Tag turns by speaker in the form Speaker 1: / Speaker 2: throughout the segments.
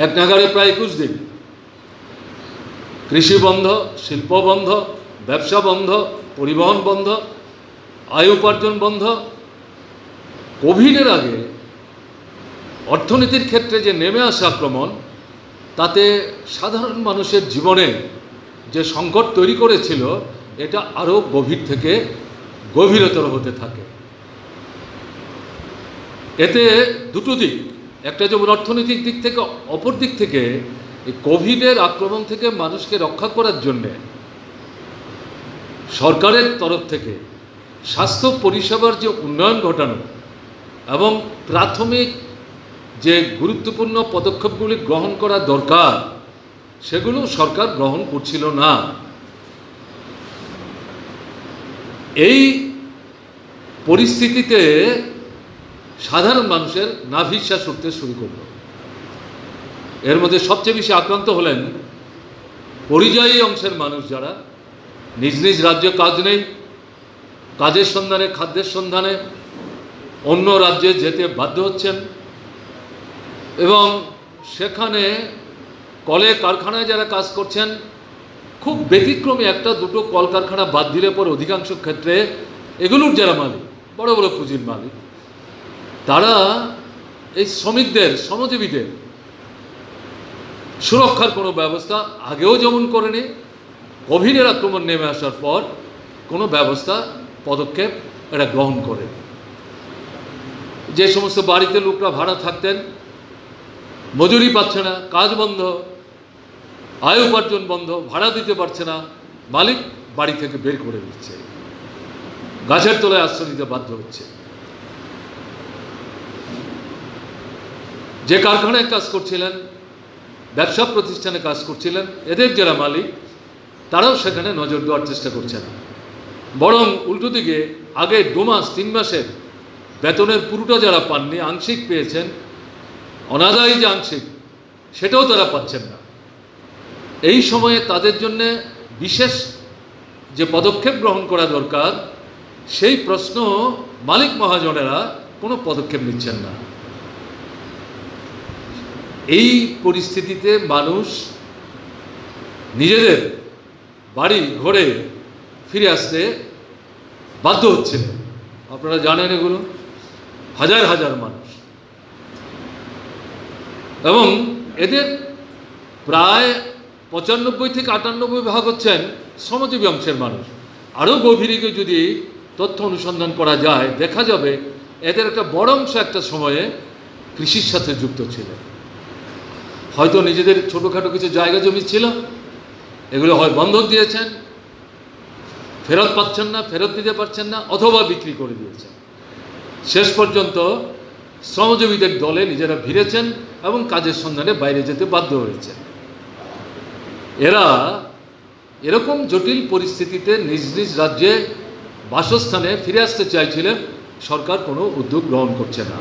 Speaker 1: এক নাগাড়ে প্রায় 21 দিন কৃষি বন্ধ, শিল্প বন্ধ, ব্যবসা বন্ধ, পরিবহন বন্ধ, আয় উপার্জন বন্ধ। কোভিডের আগে অর্থনীতির ক্ষেত্রে যে নেমে আসা আক্রমণ, তাতে সাধারণ মানুষের জীবনে যে সংকট তৈরি করেছিল, এটা আরও গভীর থেকে গভীরতর হতে থাকে। এতে দুটো দিক, একটা যেমন অর্থনৈতিক দিক থেকে, অপর দিক থেকে এই কোভিডের আক্রমণ থেকে মানুষকে রক্ষা করার জন্যে সরকারের তরফ থেকে স্বাস্থ্য পরিষেবার যে উন্নয়ন ঘটানো এবং প্রাথমিক যে গুরুত্বপূর্ণ পদক্ষেপগুলি গ্রহণ করা দরকার, সেগুলো সরকার গ্রহণ করছিল না। এই পরিস্থিতিতে সাধারণ মানুষের নাভিশ্বাস উঠতে শুরু করল। এর মধ্যে সবচেয়ে বেশি আক্রান্ত হলেন পরিযায়ী অংশের মানুষ, যারা নিজ নিজ রাজ্যে কাজ নেই, কাজের সন্ধানে, খাদ্যের সন্ধানে অন্য রাজ্যে যেতে বাধ্য হচ্ছেন এবং সেখানে কলে কারখানায় যারা কাজ করছেন, খুব ব্যতিক্রমী একটা দুটো কলকারখানা বাদ দিলে পর অধিকাংশ ক্ষেত্রে এগুলোর যারা মালিক, বড় বড় পুঁজির মালিক, তারা এই শ্রমিকদের, শ্রমজীবীদের সুরক্ষার কোনো ব্যবস্থা আগেও যেমন করেনি, কোভিডের আক্রমণ নেমে আসার পর কোনো ব্যবস্থা, পদক্ষেপ এটা গ্রহণ করে। যে সমস্ত বাড়িতে লোকরা ভাড়া থাকতেন, মজুরি পাচ্ছে না, কাজ বন্ধ, আয় উপার্জন বন্ধ, ভাড়া দিতে পারছে না, মালিক বাড়ি থেকে বের করে দিচ্ছে, গাছের তলায় আশ্রয় নিতে বাধ্য হচ্ছে। যে কারখানায় কাজ করছিলেন, ব্যবসা প্রতিষ্ঠানে কাজ করছিলেন, এদের যারা মালিক, তারাও সেখানে নজর দেওয়ার চেষ্টা করছে না, বরং উল্টো দিকে আগে 2 মাস 3 মাসের বেতনের পুরোটা যারা পাননি, আংশিক পেয়েছেন, অনাদায়ী যে আংশিক, সেটাও তারা পাচ্ছেন না। এই সময়ে তাদের জন্যে বিশেষ যে পদক্ষেপ গ্রহণ করা দরকার, সেই প্রশ্ন মালিক মহাজনেরা কোনো পদক্ষেপ নিচ্ছেন না। এই পরিস্থিতিতে মানুষ নিজেদের বাড়ি ঘরে ফিরে আসতে বাধ্য হচ্ছেন। আপনারা জানেন এগুলো, হাজার হাজার মানুষ, এবং এদের প্রায় 95 থেকে 98% হচ্ছেন শ্রমজীবী অংশের মানুষ। আরও গভীরে যদি তথ্য অনুসন্ধান করা যায়, দেখা যাবে এদের একটা বড় অংশ একটা সময়ে কৃষির সাথে যুক্ত ছিল। হয়তো নিজেদের ছোটোখাটো কিছু জায়গা জমি ছিল, এগুলো হয় বন্ধক দিয়েছেন, ফেরত পাচ্ছেন না, ফেরত দিতে পারছেন না, অথবা বিক্রি করে দিয়েছেন। শেষ পর্যন্ত শ্রমজীবীদের দলে নিজেরা ভিড়েছেন এবং কাজের সন্ধানে বাইরে যেতে বাধ্য হয়েছেন। এরা এরকম জটিল পরিস্থিতিতে নিজ নিজ রাজ্যে বাসস্থানে ফিরে আসতে চাইছিলেন, সরকার কোনো উদ্যোগ গ্রহণ করছে না।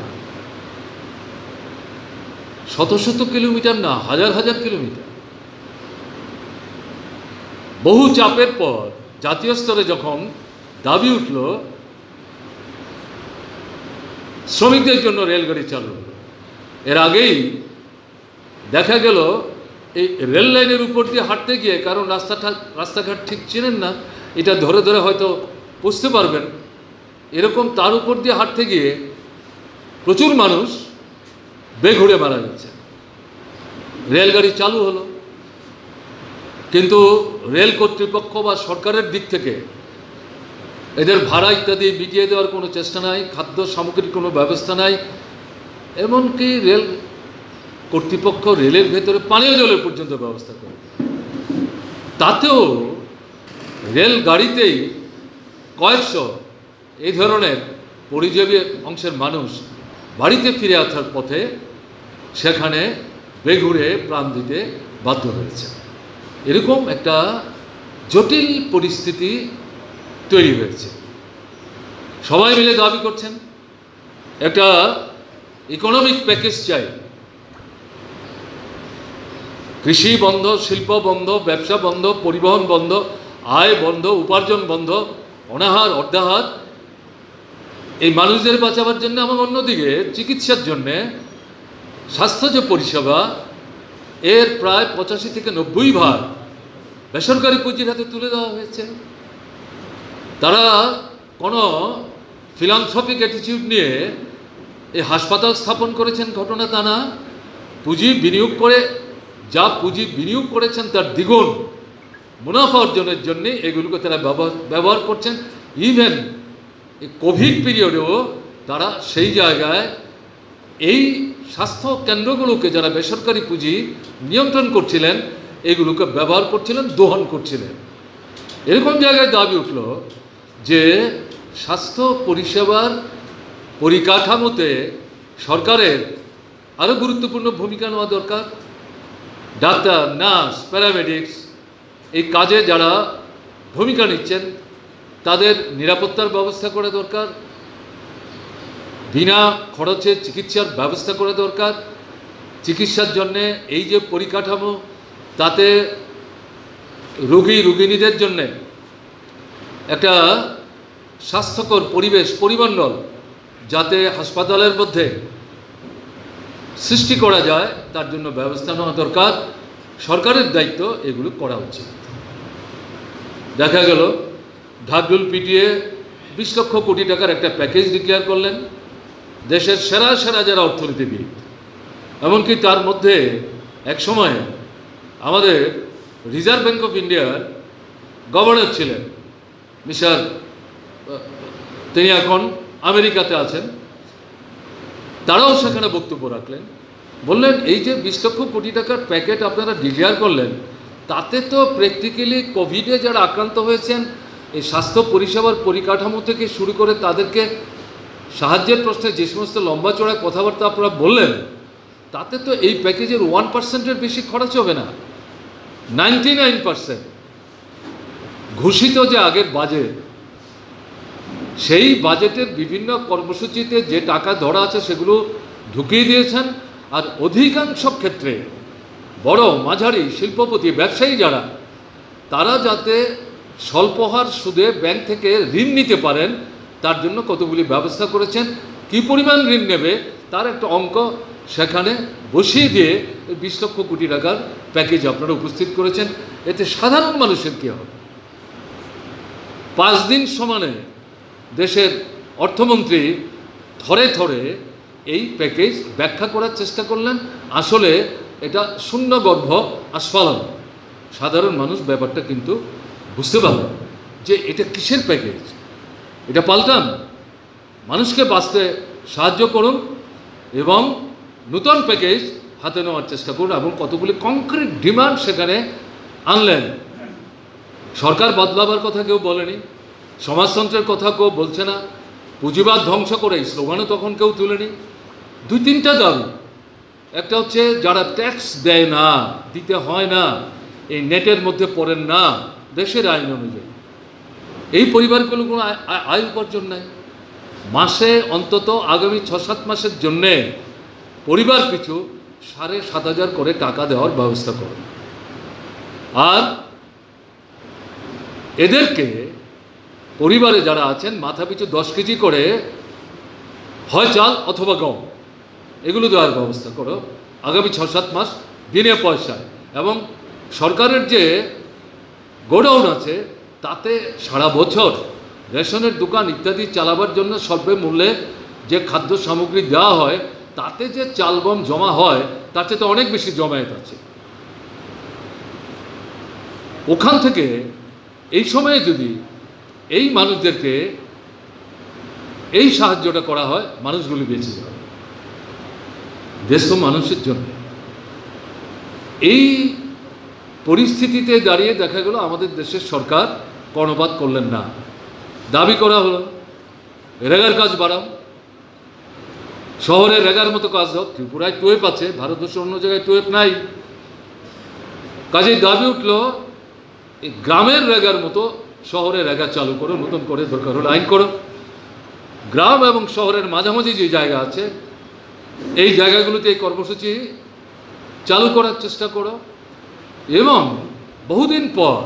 Speaker 1: শত শত কিলোমিটার না, হাজার হাজার কিলোমিটার। বহু চাপের পর জাতীয় স্তরে যখন দাবি উঠল শ্রমিকদের জন্য রেলগাড়ি চালু হলো, এর আগেই দেখা গেল এই রেল লাইনের উপর দিয়ে হাঁটতে গিয়ে, কারণ রাস্তাঘাট ঠিক চেনেন না, এটা ধরে ধরে হয়তো বুঝতে পারবেন, এরকম তার উপর দিয়ে হাঁটতে গিয়ে প্রচুর মানুষ বেঘুরে মারা গেছে। রেলগাড়ি চালু হলো, কিন্তু রেল কর্তৃপক্ষ বা সরকারের দিক থেকে এদের ভাড়া ইত্যাদি মিটিয়ে দেওয়ার কোনো চেষ্টা নাই, খাদ্য সামগ্রীর কোনো ব্যবস্থা নাই। এমনকি রেল কর্তৃপক্ষ রেলের ভেতরে পানীয় জলের পর্যন্ত ব্যবস্থা করে। তাতেও রেল গাড়িতেই কয়েকশো এই ধরনের পরিযায়ী অংশের মানুষ বাড়িতে ফিরে আসার পথে সেখানে বেঘুরে প্রাণ দিতে বাধ্য হয়েছে। এরকম একটা জটিল পরিস্থিতি তৈরি হয়েছে। সবাই মিলে দাবি করছেন একটা ইকোনমিক প্যাকেজ চাই। কৃষি বন্ধ, শিল্প বন্ধ, ব্যবসা বন্ধ, পরিবহন বন্ধ, আয় বন্ধ, উপার্জন বন্ধ, অনাহার অর্ধাহার। এই মানুষদের বাঁচাবার জন্য এবং অন্যদিকে চিকিৎসার জন্যে স্বাস্থ্য যে পরিষেবা, এর প্রায় 85 থেকে 90 বেসরকারি পুঁজির হাতে তুলে দেওয়া হয়েছে। তারা কোনো ফিলান্থ্রপিক অ্যাটিটিউড নিয়ে এই হাসপাতাল স্থাপন করেছেন ঘটনা তা না, পুঁজি বিনিয়োগ করে যা পুঁজি বিনিয়োগ করেছেন তার দ্বিগুণ মুনাফা অর্জনের জন্য এগুলোকে তারা ব্যবহার করছেন। ইভেন এই কোভিড পিরিয়ডেও তারা সেই জায়গায় এই স্বাস্থ্য কেন্দ্রগুলোকে যারা বেসরকারি পুঁজি নিয়ন্ত্রণ করছিলেন এগুলোকে ব্যবহার করছিলেন, দোহন করছিলেন। এরকম জায়গায় দাবি উঠল যে স্বাস্থ্য পরিষেবার পরিকাঠামোতে সরকারের আরও গুরুত্বপূর্ণ ভূমিকা নেওয়া দরকার। ডাক্তার, নার্স, প্যারামেডিক্স এই কাজে যারা ভূমিকা নিচ্ছেন তাদের নিরাপত্তার ব্যবস্থা করা দরকার, বিনা খরচে চিকিৎসার ব্যবস্থা করা দরকার। চিকিৎসার জন্যে এই যে পরিকাঠামো তাতে রোগীদের জন্যে একটা স্বাস্থ্যকর পরিবেশ পরিমণ্ডল যাতে হাসপাতালের মধ্যে সৃষ্টি করা যায় তার জন্য ব্যবস্থা নেওয়া দরকার। সরকারের দায়িত্ব এগুলো করা উচিত। দেখা গেল ঢাকঢোল পিটিয়ে 20 লক্ষ কোটি টাকার একটা প্যাকেজ ডিক্লেয়ার করলেন দেশের সেরা সেরা যারা অর্থনীতিবিদ, এমনকি তার মধ্যে এক সময় আমাদের রিজার্ভ ব্যাঙ্ক অফ ইন্ডিয়ার গভর্নর ছিলেন মিস্টার, তিনি এখন আমেরিকাতে আছেন, তারাও সেখানে বক্তব্য রাখলেন, বললেন এই যে 20 লক্ষ কোটি টাকার প্যাকেট আপনারা ডিক্লেয়ার করলেন তাতে তো প্র্যাকটিক্যালি কোভিডে যারা আক্রান্ত হয়েছেন এই স্বাস্থ্য পরিষেবার পরিকাঠামো থেকে শুরু করে তাদেরকে সাহায্যের প্রশ্নে যে সমস্ত লম্বা চড়া কথাবার্তা আপনারা বললেন তাতে তো এই প্যাকেজের 1%-এর বেশি খরচ হবে না। 99% ঘোষিত যে আগের বাজেট, সেই বাজেটের বিভিন্ন কর্মসূচিতে যে টাকা ধরা আছে সেগুলো ঢুকিয়ে দিয়েছেন। আর অধিকাংশ ক্ষেত্রে বড় মাঝারি শিল্পপতি ব্যবসায়ী যারা তারা যাতে স্বল্পহার সুদে ব্যাংক থেকে ঋণ নিতে পারেন তার জন্য কতগুলি ব্যবস্থা করেছেন। কী পরিমাণ ঋণ নেবে তার একটা অঙ্ক সেখানে বসিয়ে দিয়ে 20 লক্ষ কোটি টাকার প্যাকেজ আপনারা উপস্থিত করেছেন। এতে সাধারণ মানুষের কী হবে? 5 দিন সমানে দেশের অর্থমন্ত্রী থরে থরে এই প্যাকেজ ব্যাখ্যা করার চেষ্টা করলেন। আসলে এটা শূন্যগর্ভ আস্ফালন। সাধারণ মানুষ ব্যাপারটা কিন্তু বুঝতে পারল যে এটা কিসের প্যাকেজ, এটা পাল্টান, মানুষকে বাঁচতে সাহায্য করুন এবং নূতন প্যাকেজ হাতে নেওয়ার চেষ্টা করুন এবং কতগুলি কংক্রিট ডিমান্ড সেখানে আনলেন। সরকার বদলাবার কথা কেউ বলেনি, সমাজতন্ত্রের কথা কেউ বলছে না, পুঁজিবাদ ধ্বংস করে এই স্লোগানও তখন কেউ তুলেনি। 2-3টা দাবি, একটা হচ্ছে যারা ট্যাক্স দেয় না, দিতে হয় না, এই নেটের মধ্যে পড়েন না দেশের আইন অনুযায়ী, এই পরিবারগুলো কোনো আয় উপার্জন নেই, মাসে অন্তত আগামী 6-7 মাসের জন্যে পরিবার পিছু 7,500 করে টাকা দেওয়ার ব্যবস্থা করুন। আর এদেরকে পরিবারে যারা আছেন মাথা পিছু 10 কেজি করে হয় চাল অথবা গম এগুলো দেওয়ার ব্যবস্থা করো আগামী 6-7 মাস বিনা পয়সায়। এবং সরকারের যে গোডাউন আছে তাতে সারা বছর রেশনের দোকান ইত্যাদি চালাবার জন্য স্বল্প মূল্যে যে খাদ্য সামগ্রী দেওয়া হয় তাতে যে চাল গম জমা হয় তার চেয়ে তো অনেক বেশি জমায়েত আছে। ওখান থেকে এই সময়ে যদি এই মানুষদেরকে এই সাহায্যটা করা হয় মানুষগুলি বেঁচে যাবে, দেশ তো মানুষের জন্য। এই পরিস্থিতিতে দাঁড়িয়ে দেখা গেল আমাদের দেশের সরকার কর্ণপাত করলেন না। দাবি করা হলো রেগার কাজ বাড়াও, শহরে রেগার মতো কাজ হোক। ত্রিপুরায় টুয়েপ আছে, ভারতবর্ষের অন্য জায়গায় টুয়েপ নাই। কাজেই দাবি উঠল এই গ্রামের রেগার মতো শহরে রেগা চালু করো, নতুন করে দরকার হলে আইন করো। গ্রাম এবং শহরের মাঝামাঝি যে জায়গা আছে এই জায়গাগুলোতে এই কর্মসূচি চালু করার চেষ্টা করো। এবং বহুদিন পর,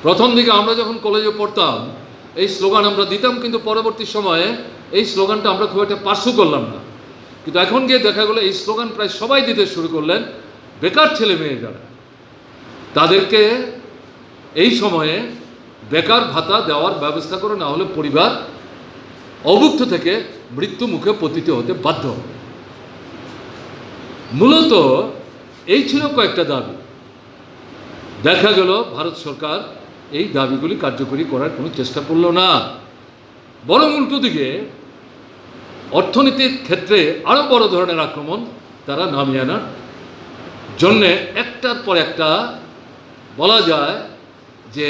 Speaker 1: প্রথম দিকে আমরা যখন কলেজে পড়তাম এই স্লোগান আমরা দিতাম, কিন্তু পরবর্তী সময়ে এই স্লোগানটা আমরা খুব একটা পার্শ্ব করলাম না। কিন্তু এখন গিয়ে দেখা গেলো এই স্লোগান প্রায় সবাই দিতে শুরু করলেন বেকার ছেলে মেয়ে যারা, তাদেরকে এই সময়ে বেকার ভাতা দেওয়ার ব্যবস্থা করে, না হলে পরিবার অভুক্ত থেকে মৃত্যু মুখে পতিত হতে বাধ্য হবে। মূলত এই ছিল কয়েকটা দাবি। দেখা গেল ভারত সরকার এই দাবিগুলি কার্যকরী করার কোনো চেষ্টা করল না, বরং উল্টো দিকে অর্থনীতির ক্ষেত্রে আরও বড় ধরনের আক্রমণ তারা নামিয়ে আনার জন্যে একটার পর একটা বলা যায় যে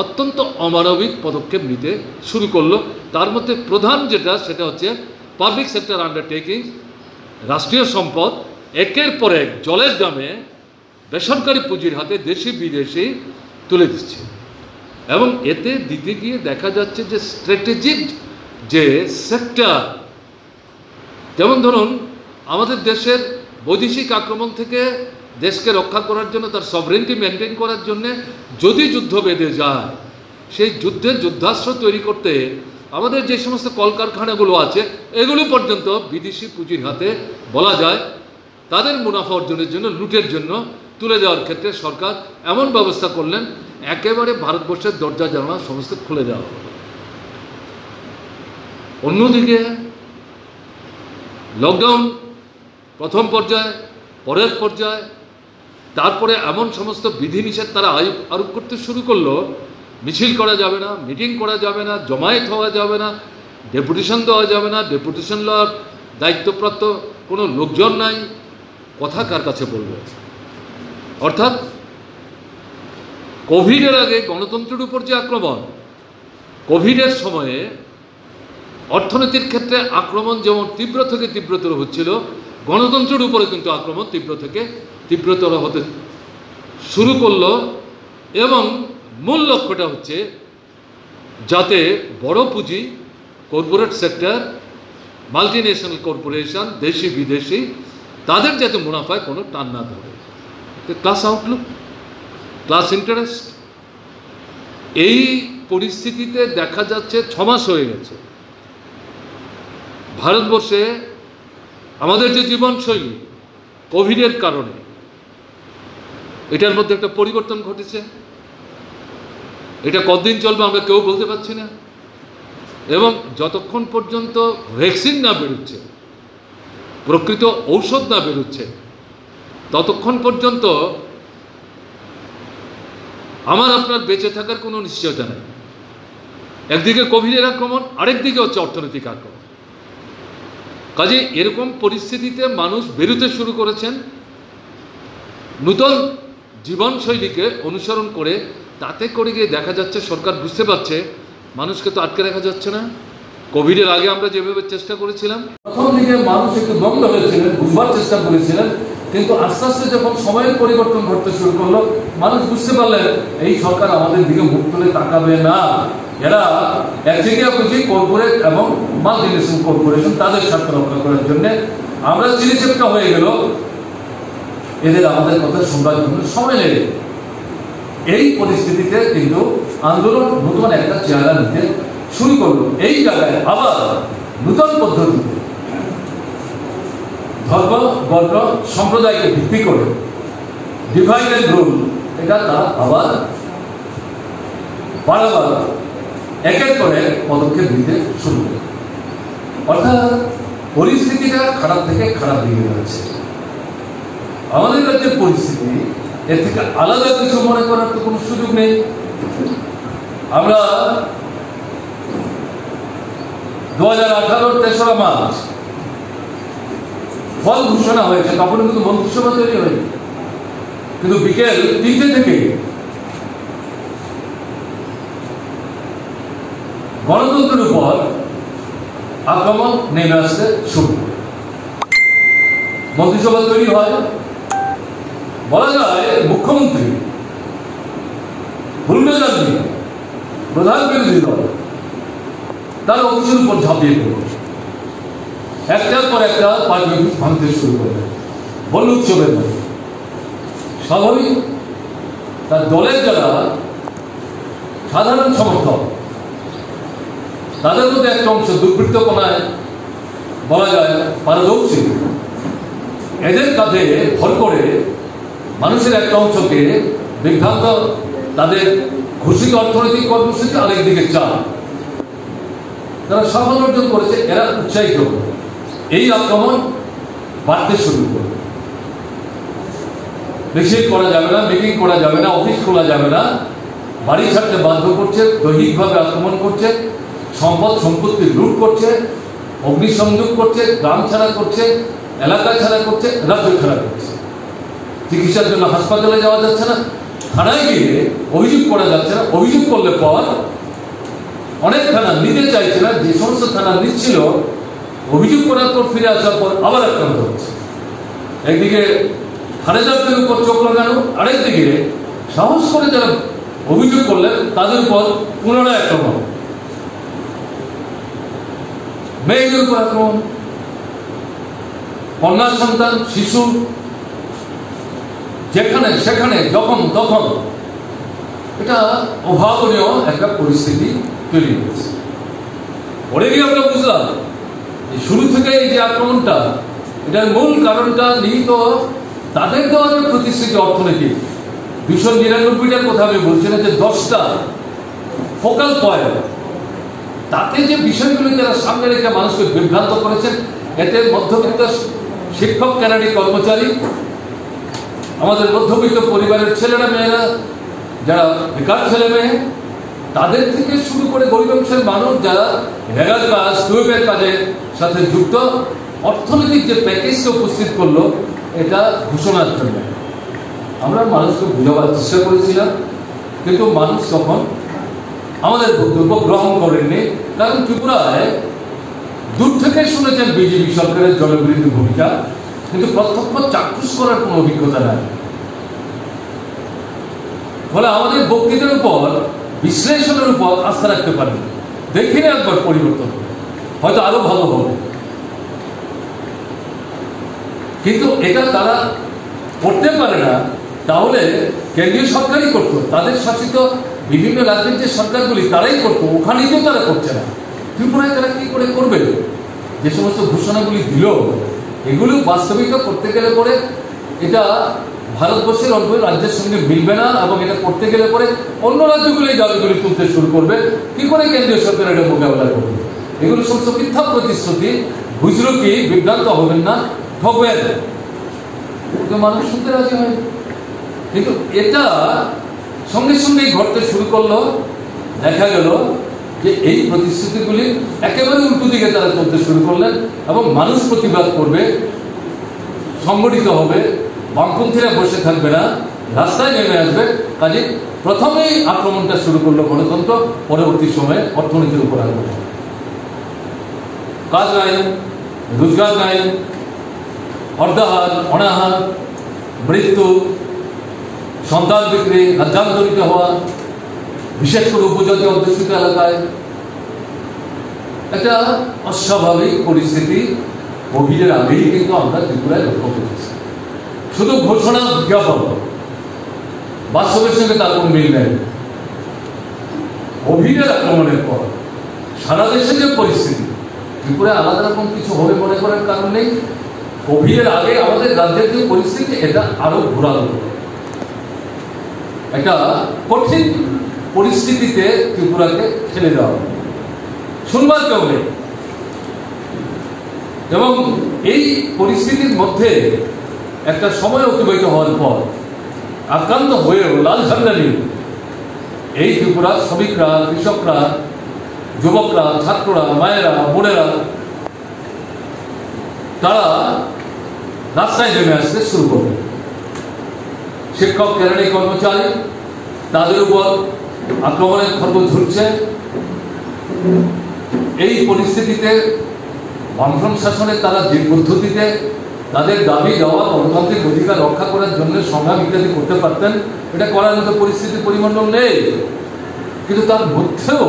Speaker 1: অত্যন্ত অমানবিক পদক্ষেপ নিতে শুরু করলো। তার মধ্যে প্রধান যেটা, সেটা হচ্ছে পাবলিক সেক্টর আন্ডারটেকিং, রাষ্ট্রীয় সম্পদ একের পর এক জলের দামে বেসরকারি পুঁজির হাতে দেশি বিদেশি তুলে দিচ্ছে। এবং এতে দিতে গিয়ে দেখা যাচ্ছে যে স্ট্র্যাটেজিক যে সেক্টর, যেমন ধরুন আমাদের দেশের বৈদেশিক আক্রমণ থেকে দেশকে রক্ষা করার জন্য, তার সভরেন্টি মেনটেন করার জন্য যদি যুদ্ধ বেঁধে যায়, সেই যুদ্ধের যুদ্ধাস্ত্র তৈরি করতে আমাদের যে সমস্ত কলকারখানাগুলো আছে এগুলো পর্যন্ত বিদেশি পুঁজির হাতে বলা যায় তাদের মুনাফা অর্জনের জন্য, লুটের জন্য তুলে দেওয়ার ক্ষেত্রে সরকার এমন ব্যবস্থা করলেন একেবারে ভারতবর্ষের দরজা জানালা সমস্ত খুলে দেওয়া হলো। অন্যদিকে লকডাউন প্রথম পর্যায়ে, পরের পর্যায়ে, তারপরে এমন সমস্ত বিধিনিষেধ তারা আরোপ করতে শুরু করলো, মিছিল করা যাবে না, মিটিং করা যাবে না, জমায়েত হওয়া যাবে না, ডেপুটেশন দেওয়া যাবে না, ডেপুটেশন লওয়ার দায়িত্বপ্রাপ্ত কোনো লোকজন নাই, কথা কার কাছে বলবে? অর্থাৎ কোভিডের আগে গণতন্ত্রের উপর যে আক্রমণ, কোভিডের সময়ে অর্থনীতির ক্ষেত্রে আক্রমণ যেমন তীব্র থেকে তীব্রতর হচ্ছিল, গণতন্ত্রের উপরে কিন্তু আক্রমণ তীব্র থেকে তীব্রতর হতে শুরু করলো। এবং মূল লক্ষ্যটা হচ্ছে যাতে বড় পুঁজি, কর্পোরেট সেক্টর, মাল্টিন্যাশনাল কর্পোরেশন, দেশি বিদেশি, তাদের যাতে মুনাফায় কোনো টান না ধরে। ক্লাস আউটলুক, ক্লাস ইন্টারেস্ট, এই পরিস্থিতিতে দেখা যাচ্ছে 6 মাস হয়ে গেছে ভারতবর্ষে আমাদের যে জীবনশৈলী কোভিডের কারণে, এটার মধ্যে একটা পরিবর্তন ঘটেছে। এটা কতদিন চলবে আমরা কেউ বলতে পারছি না। এবং যতক্ষণ পর্যন্ত ভ্যাকসিন না বেরোচ্ছে, প্রকৃত ঔষধ না বেরোচ্ছে, ততক্ষণ পর্যন্ত আমার আপনার বেঁচে থাকার কোনো নিশ্চয়তা নেই। একদিকে কোভিডের আক্রমণ, আরেকদিকে হচ্ছে অর্থনৈতিক আক্রমণ। কাজে এরকম পরিস্থিতিতে মানুষ বেরোতে শুরু করেছেন নূতন জীবনশৈলীকে অনুসরণ করে। তাতে করে গিয়ে দেখা যাচ্ছে সরকার বুঝতে পারছে মানুষকে তো আটকে রাখা যাচ্ছে না। কোভিডের আগে আমরা যেভাবে চেষ্টা করেছিলাম, প্রথম দিকে মানুষ একটু দ্বন্দ্ব হয়েছিলেন, বুঝবার চেষ্টা করেছিলেন, কিন্তু আস্তে আস্তে যখন সময়ের পরিবর্তন ঘটতে শুরু করলো, মানুষ বুঝতে পারলেন এই সরকার আমাদের দিকে মুখ তুলে তাকাবে না। এরা একচেটিয়া পুঁজি, কর্পোরেট এবং মাল্টিন্যাশনাল কর্পোরেশন, তাদের স্বার্থ রক্ষা করার জন্য আমরা চিলিচেপটা হয়ে গেল, এদের আমাদের কথা শুনবার জন্য সময় লেগে। এই পরিস্থিতিতে কিন্তু আন্দোলন নতুন একটা চেহারা নিতে শুরু করলো। এই জায়গায় আবার নূতন পদ্ধতিতে ধর্ম, বর্ণ, সম্প্রদায়কে ভিত্তি করে ডিভাইড এন্ড রুল, এটা তারা আবার বারবার একের পর এক পদক্ষেপ নিতে শুরু করে। অর্থাৎ পরিস্থিতিটা খারাপ থেকে খারাপ দিকে যাচ্ছে। আমাদের রাজ্যের পরিস্থিতি এর থেকে আলাদা কিছু মনে করার তো কোনো সুযোগ নেই। আমরা 2018 3রা মার্চ ফল ঘোষণা হয়েছে, তখন কিন্তু মন্ত্রিসভা তৈরি হয়নি, কিন্তু বিকেল 3টে থেকে গণতন্ত্রের উপর আক্রমণ নেমে আসতে শুরু করে। মন্ত্রিসভা তৈরি হয়, বলা যায় মুখ্যমন্ত্রী বুলডোজার নিয়ে প্রধান বিরোধী দল তার অফিসের উপর ঝাঁপিয়ে পড়ল, একটার পর একটা পার্টি অফিস ভাঙতে শুরু করবে, বল উৎসবের মধ্যে। স্বাভাবিক, তার দলের যারা সাধারণ সমর্থক, তাদের মধ্যে একটা অংশ দুর্বৃত্তপনায় বলা যায় পারদর্শী, এদের কাঁধে ভর করে মানুষের একটা অংশকে বিভ্রান্ত, তাদের ঘোষিত অর্থনৈতিক কর্মসূচি আরেকদিকে চাপ, তারা সাফল্য অর্জন করেছে, এরা উৎসাহিত, এই আক্রমণ বাড়তে শুরু করবে। মিছিল করা যাবে না, মিটিং করা যাবে না, অফিস খোলা যাবে না, বাড়ি ছাড়তে বাধ্য করছে, দৈহিকভাবে আক্রমণ করছে, সম্পদ সম্পত্তি লুট করছে, অগ্নিসংযোগ করছে, গ্রাম ছাড়া করছে, এলাকা ছাড়া করছে, রাজ্য ছাড়া করছে। চিকিৎসার জন্য হাসপাতালে যাওয়া যাচ্ছে না, থানায় গিয়ে অভিযোগ করা যাচ্ছে না, অভিযোগ করলে পর অনেক থানা নিতে চাইছে না, যে সমস্ত থানা নিচ্ছিল অভিযোগ করার পর ফিরে আসার পর আবার আক্রান্ত হচ্ছে। একদিকে থানেদারদের উপর চোখ লাগানো, আরেকদিকে সাহস করে যারা অভিযোগ করলেন তাদের উপর পুনরায় আক্রমণ, মেয়েদের উপর আক্রমণ, কন্যা সন্তান, শিশু, যেখানে সেখানে যখন তখন, এটা অভাবনীয় একটা পরিস্থিতি তৈরি হয়েছে। পরে গিয়ে আমরা বুঝলাম শুরু থেকে এই যে আক্রমণটা, এটার মূল কারণটা নিহিত তাদের দেওয়া যে প্রতিশ্রুতি অর্থনৈতিক 299টার কথা আমি বলছি না, যে 10টা ফোকাল পয়েন্ট, তাতে যে বিষয়গুলি যারা সামনে রেখে মানুষকে বিভ্রান্ত করেছেন, এতে মধ্যবিত্ত শিক্ষক, ক্যাডারি কর্মচারী, আমাদের মধ্যবিত্ত পরিবারের ছেলেরা মেয়েরা, যারা বেকার ছেলে মেয়ে, তাদের থেকে শুরু করে গরিব অংশের মানুষ যারা রেগার কাজ, টুয়েবের কাজের সাথে যুক্ত, অর্থনৈতিক যে প্যাকেজটা উপস্থিত করলো, এটা ঘোষণার জন্য আমরা মানুষকে বোঝাবার চেষ্টা করেছিলাম, কিন্তু মানুষ তখন আমাদের বক্তব্য গ্রহণ করেননি। কারণ ত্রিপুরায় দূর থেকে শুনেছেন বিজেপি সরকারের জনবিরোধী ভূমিকা, কিন্তু প্রত্যক্ষ চাক্ষুষ করার কোনো অভিজ্ঞতা নাই। ফলে আমাদের বক্তৃতার উপর, বিশ্লেষণের উপর আস্থা রাখতে পারেন, দেখিনি একবার পরিবর্তন, হয়তো আরো ভালো হবে, কিন্তু এটা তারা করতে পারে না। তাহলে কেন্দ্রীয় সরকারই করতো, তাদের শাসিত বিভিন্ন রাজ্যের যে সরকারগুলি তারাই করতো, ওখানেই তো তারা করছে না। ত্রিপুরায় তারা কি করে করবে? যে সমস্ত ঘোষণাগুলি দিল, এগুলো বাস্তবিক করতে গেলে পরে এটা ভারতবর্ষের অন্য রাজ্যের সঙ্গে মিলবে না, এবং এটা করতে গেলে পরে অন্য রাজ্যগুলি এই দাবিগুলি তুলতে শুরু করবে। কি করে কেন্দ্রীয় সরকার এটা মোকাবেলা করবে? এগুলো সমস্ত মিথ্যা প্রতিশ্রুতি। বুঝলো কি বিভ্রান্ত হবেন না, ঠকবেন, মানুষ শুনতে রাজি হয়। কিন্তু এটা সঙ্গে সঙ্গেই ঘটতে শুরু করলো। দেখা গেল যে এই প্রতিশ্রুতিগুলি একেবারে উল্টো দিকে তারা চলতে শুরু করলেন, এবং মানুষ প্রতিবাদ করবে, সংগঠিত হবে, বামপন্থীরা বসে থাকবে না, রাস্তায় নেমে আসবে। কাজে প্রথমেই আক্রমণটা শুরু করলো গণতন্ত্র, পরবর্তী সময়ে অর্থনীতির উপর আক্রমণ। কাজ নাই, রোজগার নাই, অর্ধাহার, অনাহার, মৃত্যু, সন্তান বিক্রি, রাজ্যান্তরিত হওয়া, বিশেষ করে উপজাতি অধ্যুষিত এলাকায় একটা অস্বাভাবিক পরিস্থিতি কোভিডের আগেই কিন্তু আমরা ত্রিপুরায় লক্ষ্য করেছি। শুধু ঘোষণা, বিজ্ঞাপন, বাস্তবের সঙ্গে তার কোন মিল নেই। কোভিডের আক্রমণের পর সারা দেশে যে পরিস্থিতি, ত্রিপুরায় আলাদা রকম কিছু হবে মনে করার কারণ নেই। কোভিডের আগে আমাদের রাজ্যের যে পরিস্থিতি, এটা আরো ঘোরালো, একটা কঠিন পরিস্থিতিতে ত্রিপুরাকে ঠেলে দেওয়া, শুনবার কেউ নেই। এবং এই পরিস্থিতির মধ্যে একটা সময় অতিবাহিত হওয়ার পর আক্রান্ত হয়েও লাল ঝান্ডা নিয়ে এই ত্রিপুরার শ্রমিকরা, কৃষকরা, যুবকরা, ছাত্ররা, মায়েরা, বোনেরা, তারা রাস্তায় নেমে আসতে শুরু করবে। শিক্ষক, ক্যাডারি কর্মচারী, তাদের উপর আক্রমণের খড়গ ঝুলছে। এই পরিস্থিতিতে বামফ্রন্ট শাসনে তারা যে পদ্ধতিতে তাদের দাবি দেওয়া, গণতান্ত্রিক অধিকার রক্ষা করার জন্য সংগ্রাম ইত্যাদি করতে পারতেন, এটা করার মতো পরিস্থিতি পরিমণ্ডল নেই। কিন্তু তার মধ্যেও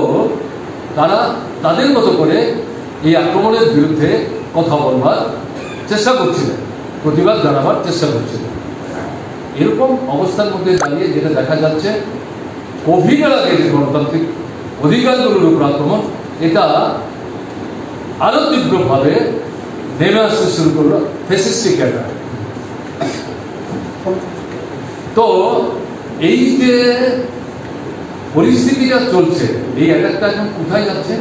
Speaker 1: তারা তাদের মতো করে এই আক্রমণের বিরুদ্ধে কথা বলবার চেষ্টা করছিলেন, প্রতিবাদ জানাবার চেষ্টা করছিলেন। এরকম অবস্থার মধ্যে দাঁড়িয়ে যেটা দেখা যাচ্ছে, কোভিডের আগে যে গণতান্ত্রিক অধিকারগুলোর উপর আক্রমণ, এটা আরো তীব্রভাবে নেমে আসতে শুরু করলো ফ্যাসিস্টিক অ্যাটাক। তো এই যে পরিস্থিতিটা চলছে, এই অ্যাটাকটা এখন কোথায় যাচ্ছে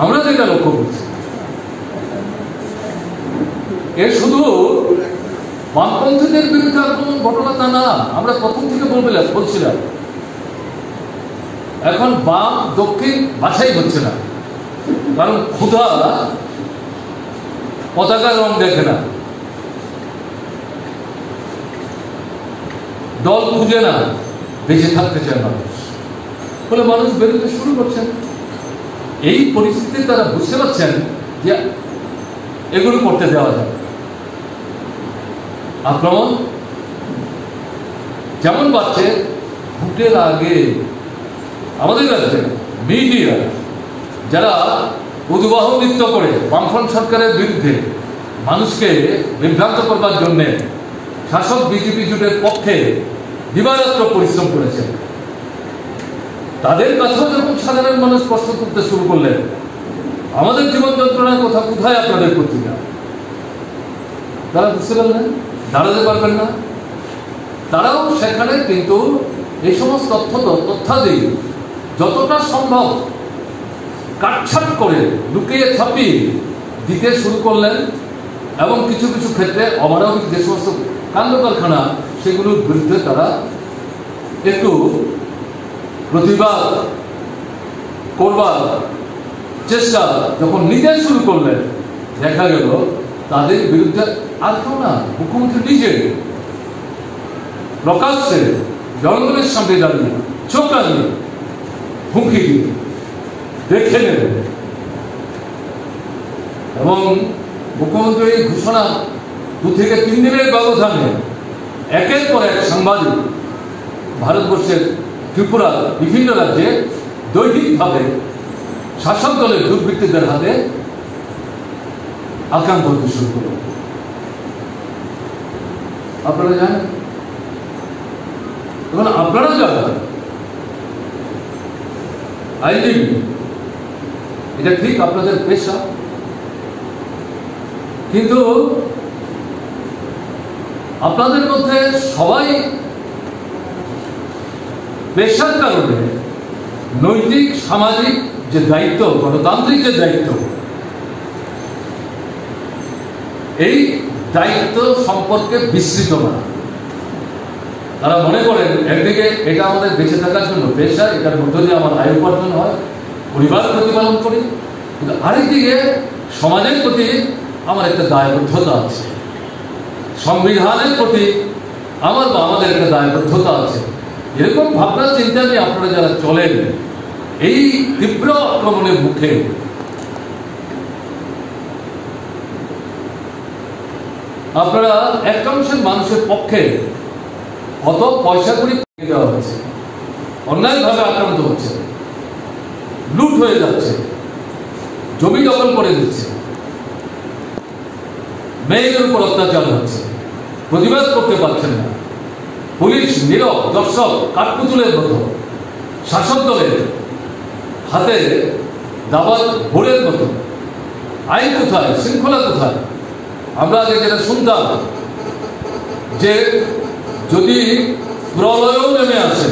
Speaker 1: আমরা যেটা লক্ষ্য করছি, এর শুধু বামপন্থীদের বিরুদ্ধে আক্রমণ ঘটনা তা না। আমরা প্রথম থেকে বলছিলাম এখন বাম দক্ষিণ বাছাই হচ্ছে না, কারণ ক্ষুধা পতাকার রং দেখে না, দল খুঁজে না, বেঁচে থাকতে চায় মানুষ, ফলে মানুষ বেরোতে শুরু করছেন। এই পরিস্থিতিতে তারা বুঝতে পারছেন যে এগুলো করতে দেওয়া যায়। আক্রমণ যেমন বাড়ছে, ভোটের আগে আমাদের রাজ্যে মিডিয়া যারা উদ্বাহ নৃত্য করে বামফ্রন্ট সরকারের বিরুদ্ধে মানুষকে বিভ্রান্ত করবার জন্য শাসক বিজেপি জোটের পক্ষে দিবারাত্র পরিশ্রম করেছে, তাদের কাছেও যখন সাধারণ মানুষ প্রশ্ন করতে শুরু করলেন আমাদের জীবন যন্ত্রণার কথা কোথায় আপনাদের পত্রিকা, তারা বুঝতে পারলেন দাঁড়াতে পারবেন না। তারাও সেখানে কিন্তু এই সমস্ত তথ্যাদি যতটা সম্ভব কাটছাট করে লুকিয়ে ছাপিয়ে দিতে শুরু করলেন, এবং কিছু কিছু ক্ষেত্রে অমানবিক যে সমস্ত কাণ্ড কারখানা সেগুলোর বিরুদ্ধে তারা একটু প্রতিবাদ করবার চেষ্টা যখন নিতে শুরু করলেন, দেখা গেল তাদের বিরুদ্ধে আর কেউ না, মুখ্যমন্ত্রী নিজে প্রকাশ্যে জনগণের সামনে দাঁড়িয়ে চোখ রাঙিয়ে হুমকি দিয়ে দেখে নেবেন। এবং মুখ্যমন্ত্রীর এই ঘোষণা 2 থেকে 3 দিনের ব্যবধানে একের পর এক সাংবাদিক ভারতবর্ষের ত্রিপুরা বিভিন্ন রাজ্যে দৈহিকভাবে শাসক দলের দুর্বৃত্তদের হাতে আক্রান্ত হতে শুরু করল। আপনারা জানেন, এখন আপনারা যারা আইনজীবী, এটা ঠিক আপনাদের পেশা, কিন্তু আপনাদের মধ্যে সবাই পেশার কারণে নৈতিক সামাজিক যে দায়িত্ব, গণতান্ত্রিক যে দায়িত্ব, এই দায়িত্ব সম্পর্কে বিস্মৃত না। তারা মনে করেন একদিকে এটা আমাদের বেঁচে থাকার জন্য পেশা, এটার মধ্য দিয়ে আমার আয় উপার্জন হয়, পরিবার প্রতিপালন করি, কিন্তু আরেকদিকে সমাজের প্রতি আমার একটা দায়বদ্ধতা আছে, সংবিধানের প্রতি আমাদের একটা দায়বদ্ধতা আছে। এরকম ভাবনা চিন্তা নিয়ে আপনারা যারা চলেন, এই তীব্র আক্রমণের মুখে আপনারা একাংশের মানুষের পক্ষে কত পয়সা করে দেওয়া হচ্ছে, অন্যায়ভাবে আক্রান্ত হচ্ছে, লুট হয়ে যাচ্ছে, জমি দখল করে দিচ্ছে, মেয়েদের উপর অত্যাচার হচ্ছে, প্রতিবাদ করতে পারছেন না, পুলিশ নীরব দর্শক কাঠপুতুলের মতো, শাসক দলের হাতে দাবার ভোরের মতো। আইন কোথায়, শৃঙ্খলা কোথায়? আমরা আগে যেটা শুনতাম যে যদি প্রলয়ও নেমে আসে,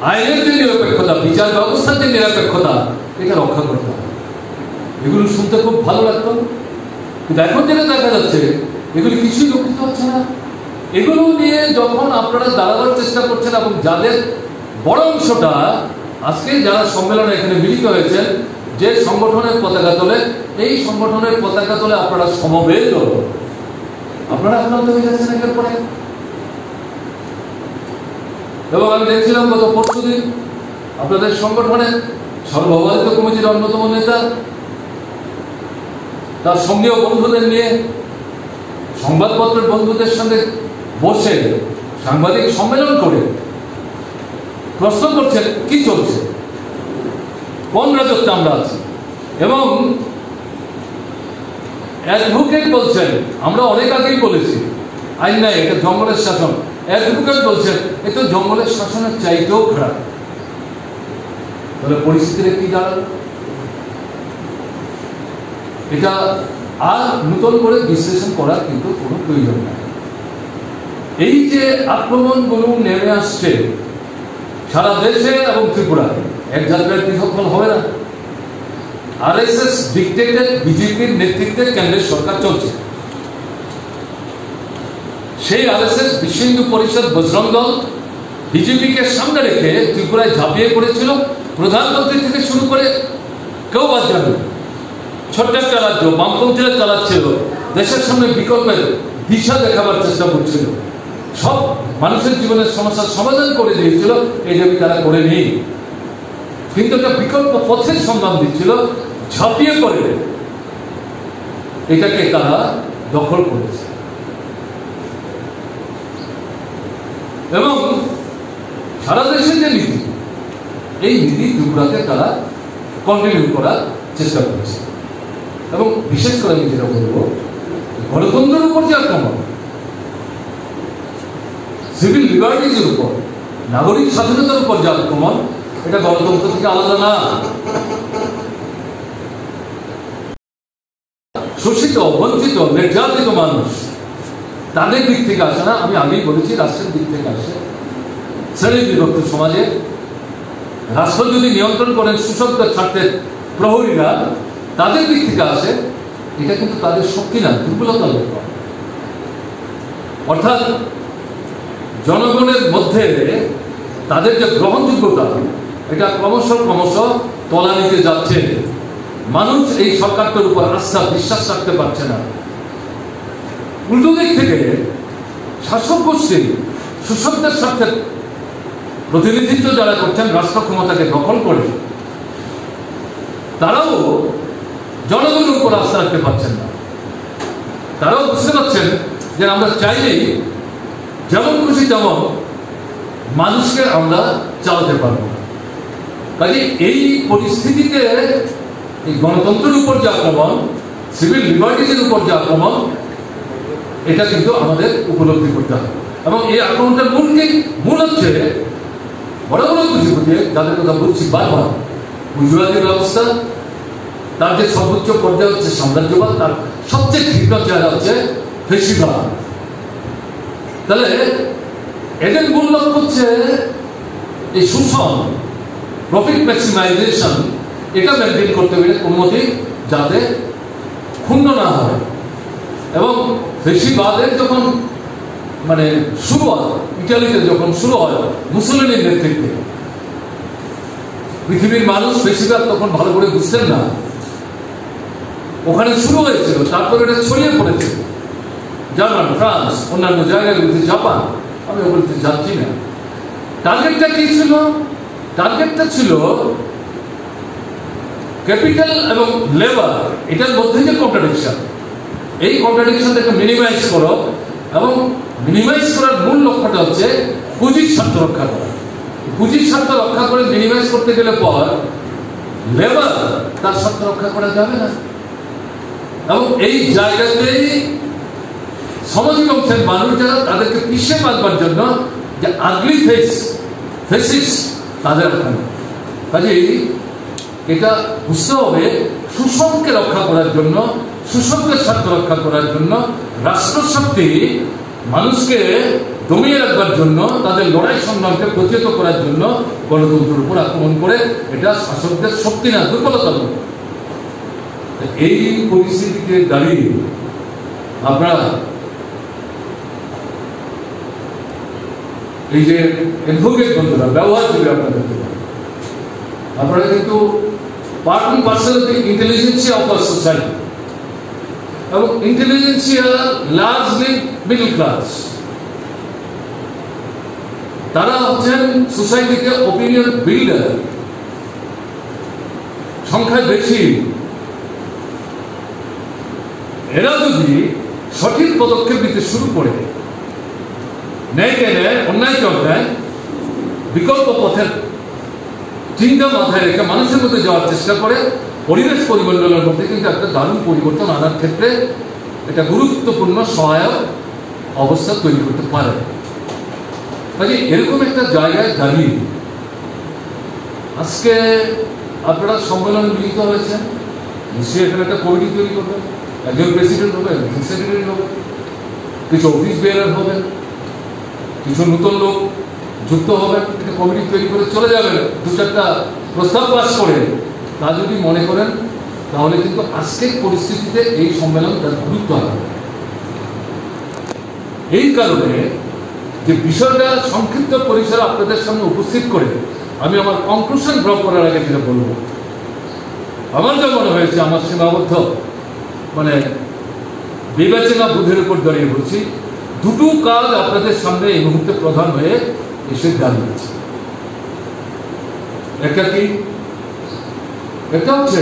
Speaker 1: আইনের যে নিরপেক্ষতা, বিচার ব্যবস্থার যে নিরপেক্ষতা, এটা রক্ষা করতে হবে। এগুলো শুনতে খুব ভালো লাগতো, কিন্তু এখন যেটা দেখা যাচ্ছে এগুলি কিছুই রক্ষিত হচ্ছে না। এগুলো নিয়ে যখন আপনারা দাঁড়াবার চেষ্টা করছেন, এবং যাদের বড় অংশটা আজকে যারা সম্মেলনে এখানে মিলিত হয়েছেন, যে সংগঠনের পতাকা তোলে, এই সংগঠনের পতাকা তোলে আপনারা সমবেত, আপনারা আক্রান্ত হয়ে যাচ্ছেন একের পরে। এবং আমি দেখছিলাম গত পরশুদিন আপনাদের সংগঠনের সর্বভারতীয় কমিটির অন্যতম নেতা তার সঙ্গীয় বন্ধুদের নিয়ে, সংবাদপত্রের বন্ধুদের সঙ্গে বসে সাংবাদিক সম্মেলন করে প্রশ্ন করছেন কি চলছে, কোন রাজত্বে আমরা আছি। এবং অ্যাডভোকেট বলছেন, আমরা অনেক আগেই বলেছি আইন নাই, এটা জঙ্গলের শাসন। অ্যাডভোকেট বলছেন এ তো জঙ্গলের শাসনের চাইতেও খারাপ। তাহলে পরিস্থিতিটা কি দাঁড়ালো? এটা আর নতুন করে বিশ্লেষণ করার কিন্তু কোনো প্রয়োজন নাই। এই যে আক্রমণগুলো নেমে আসছে সারা দেশে এবং ত্রিপুরায়, এক যাত্রায় পৃথক ফল হবে না। আরএসএস ডিক্টেটেড বিজেপির নেতৃত্বে কেন্দ্রের সরকার চলছে। সেই আরএসএস বিশ্ব হিন্দু পরিষদ বজরং দল বিজেপিকে সামনে রেখে ত্রিপুরায় ঝাঁপিয়ে পড়েছিল। প্রধানমন্ত্রী থেকে শুরু করে কেউ বাদ যাবে। ছোট্ট একটা রাজ্য বামপন্থীরা চালাচ্ছিল, দেশের সামনে বিকল্পের দিশা দেখাবার চেষ্টা করছিল, সব মানুষের জীবনের সমস্যার সমাধান করে দিয়েছিল, এই দাবি তারা করে নেই। কিন্তু একটা বিকল্প পথের সন্ধান দিচ্ছিল, ঝাঁপিয়ে পড়ে এটাকে তারা দখল করেছে। এবং সারা দেশে যে নীতি, এই নীতি ত্রিপুরাতে তারা কন্টিনিউ করার চেষ্টা করছে। এবং বিশেষ করে আমি যেটা বলবো, গণতন্ত্রের উপর যে আক্রমণ, সিভিল লিবার্টিজের উপর, নাগরিক স্বাধীনতার উপর যে আক্রমণ, এটা গণতন্ত্র থেকে আলাদা না। শোষিত, বঞ্চিত, নির্যাতিত মানুষ তাদের দিক থেকে আসে না, আমি আগেই বলেছি রাষ্ট্রের দিক থেকে আসে। শ্রেণী বিভক্ত সমাজে রাষ্ট্র যদি নিয়ন্ত্রণ করেন শোষকদের স্বার্থের প্রহরীরা, তাদের দিক থেকে আসে। এটা কিন্তু তাদের শক্তি না, দুর্বলতার ব্যাপার। অর্থাৎ জনগণের মধ্যে তাদের যে গ্রহণযোগ্যতা, এটা ক্রমশ তলানিতে যাচ্ছে। মানুষ এই সরকারটার উপর আস্থা বিশ্বাস রাখতে পারছে না। উল্টো দিক থেকে শাসক গোষ্ঠী শোষকদের স্বার্থের প্রতিনিধিত্ব যারা করছেন রাষ্ট্র ক্ষমতাকে দখল করে, তারাও জনগণের উপর আস্থা রাখতে পারছেন না। তারাও বুঝতে পারছেন যে আমরা চাইলেই যেমন খুশি তেমন মানুষকে আমরা চালাতে পারবো না। কাজে এই পরিস্থিতিতে এই গণতন্ত্রের উপর যে আক্রমণ, সিভিল লিবার্টিজের উপর যে আক্রমণ, এটা কিন্তু আমাদের উপলব্ধি করতে হবে। এবং এই আক্রমণটার মূল হচ্ছে বড় বড় পুঁজিপতি, যাদের কথা বলছি বারবার, পুঁজিবাদী ব্যবস্থা, তার যে সর্বোচ্চ পর্যায়ে হচ্ছে সাম্রাজ্যবাদ, তার সবচেয়ে ঘৃণ্য চেহারা হচ্ছে ফেসিবাদ। তাহলে এদের মূল লক্ষ্য হচ্ছে এই শোষণ, প্রফিট ম্যাক্সিমাইজেশন, এটা মেনটেন করতে হবে উন্নতি যাতে ক্ষুণ্ণ না হয়। এবং ফেসিবাদের যখন শুরু হয়, ইটালিতে যখন শুরু হয় মুসলিনের নেতৃত্বে, পৃথিবীর মানুষ ফেসিবাদ তখন ভালো করে বুঝতেন না। ওখানে শুরু হয়েছিল, তারপরে এটা ছড়িয়ে পড়েছে জার্মান, ফ্রান্স, অন্যান্য জায়গাগুলিতে, জাপান। আমি ওগুলিতে যাচ্ছি না। টার্গেটটা কি ছিল? টার্গেটটা ছিল ক্যাপিটাল এবং লেবার, এটার মধ্যে যে কন্ট্রাডিকশন, এই কন্ট্রাডিকশনটাকে মিনিমাইজ করো। এবং মিনিমাইজ করার মূল লক্ষ্যটা হচ্ছে পুঁজির স্বার্থ রক্ষা করা। পুঁজির স্বার্থ রক্ষা করে মিনিমাইজ করতে গেলে পর লেবার তার স্বার্থ রক্ষা করা যাবে না। এবং এই জায়গাতেই সামাজিক অংশের মানুষ যারা, তাদেরকে পিছিয়ে বাঁধবার জন্য যে আগলি ফেসিস তাদের কাজেই এটা বুঝতে হবে, শোষণকে রক্ষা করার জন্য, শোষকদের স্বার্থ রক্ষা করার জন্য, রাষ্ট্রশক্তি মানুষকে দমিয়ে রাখবার জন্য, তাদের লড়াই সংগ্রামকে প্রতিহত করার জন্য গণতন্ত্রের উপর আক্রমণ করে, এটা শাসকদের শক্তি না, দুর্বলতা। এই পরিস্থিতিতে দাঁড়িয়ে আপনারা এই যে অ্যাডভোকেট বন্ধুরা ব্যবহার করবে আপনাদেরকে, আপনারা কিন্তু part and parcel of the intelligentsia of our society. এবং ইন্টেলিজেন্সিয়া লার্জলি মিডল ক্লাস, তারা হচ্ছেন সোসাইটিতে ওপিনিয়ন বিল্ডার, সংখ্যায় বেশি। এরা যদি সঠিক পদক্ষেপ নিতে শুরু করে, ন্যায়কে ন্যায়, অন্যায়কে অন্যায়, বিকল্প পথের চিন্তা মাথায় রেখে মানুষের মধ্যে যাওয়ার চেষ্টা করে, পরিবেশ পরিমণ্ডলের মধ্যে কিন্তু একটা দারুণ পরিবর্তন আনার ক্ষেত্রে এটা গুরুত্বপূর্ণ সহায়ক অবস্থা তৈরি করতে পারে। কাজে এরকম একটা জায়গায় দাঁড়িয়ে আজকে আপনারা সম্মেলনে মিলিত হয়েছেন, নিশ্চয়ই এখানে একটা কমিটি তৈরি করবেন, একজন প্রেসিডেন্ট হবেন, সেক্রেটারি হবেন, কিছু অফিস বেয়ারার হবেন, কিছু নতুন লোক যুক্ত হবেন, একটা কমিটি তৈরি করে চলে যাবেন, দু চারটা প্রস্তাব পাস করে, তা যদি মনে করেন তাহলে কিন্তু আজকের পরিস্থিতিতে এই সম্মেলন তার গুরুত্ব হবে। এই কারণে যে বিষয়টা সংক্ষিপ্ত পরিসরে আপনাদের সামনে উপস্থিত করে আমি আমার কনক্লুশন ড্র করার আগে যেটা বলবো, আমার যা মনে হয়েছে, আমার সীমাবদ্ধ বিবেচনা বুদ্ধির উপর দাঁড়িয়ে বলছি, দুটো কাজ আপনাদের সামনে এই মুহূর্তে প্রধান হয়ে এসে দাঁড়িয়েছে। একটা কি? একটা হচ্ছে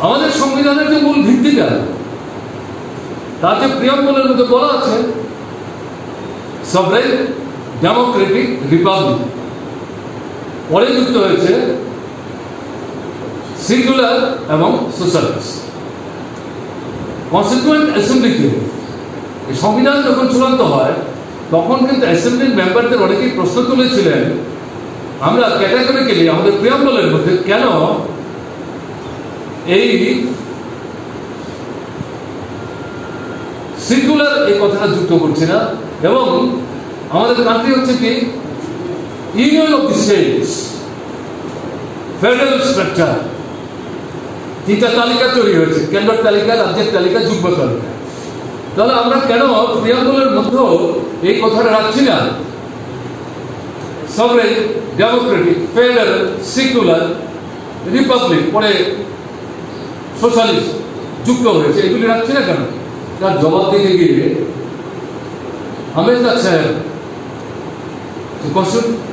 Speaker 1: আমাদের সংবিধানের যে মূল ভিত্তিটা, তাতে প্রিয়াম্বলের মধ্যে বলা আছে সভরেন ডেমোক্রেটিক রিপাবলিক, পরে যুক্ত হয়েছে সিঙ্গুলার এবং সোশ্যালিস্ট। কনস্টিটিউয়েন্ট অ্যাসেম্বলিতে এই সংবিধান যখন চূড়ান্ত হয় তখন কিন্তু অ্যাসেম্বলির মেম্বারদের অনেকেই প্রশ্ন তুলেছিলেন, আমরা ক্যাটাগরিক্যালি আমাদের প্রিয়াম্বলের মধ্যে কেন এই সিঙ্গুলার এই কথাটা যুক্ত করছি না, এবং আমাদের কান্ট্রি হচ্ছে কি union of the states, federal structure, তিনটা তালিকা তৈরি হয়েছে, কেন্দ্রের তালিকা, রাজ্যের তালিকা, যুগ্ম তালিকা। তাহলে আমরা কেন প্রিয়াম্বলের মধ্যেও এই কথাটা রাখছি না? Sovereign Democratic federal secular Republic, পরে সোশ্যালিস্ট যুক্ত হয়েছে, এগুলি রাখছি না কেন? তার জবাব দিতে গিয়ে আহমেদ সাহেব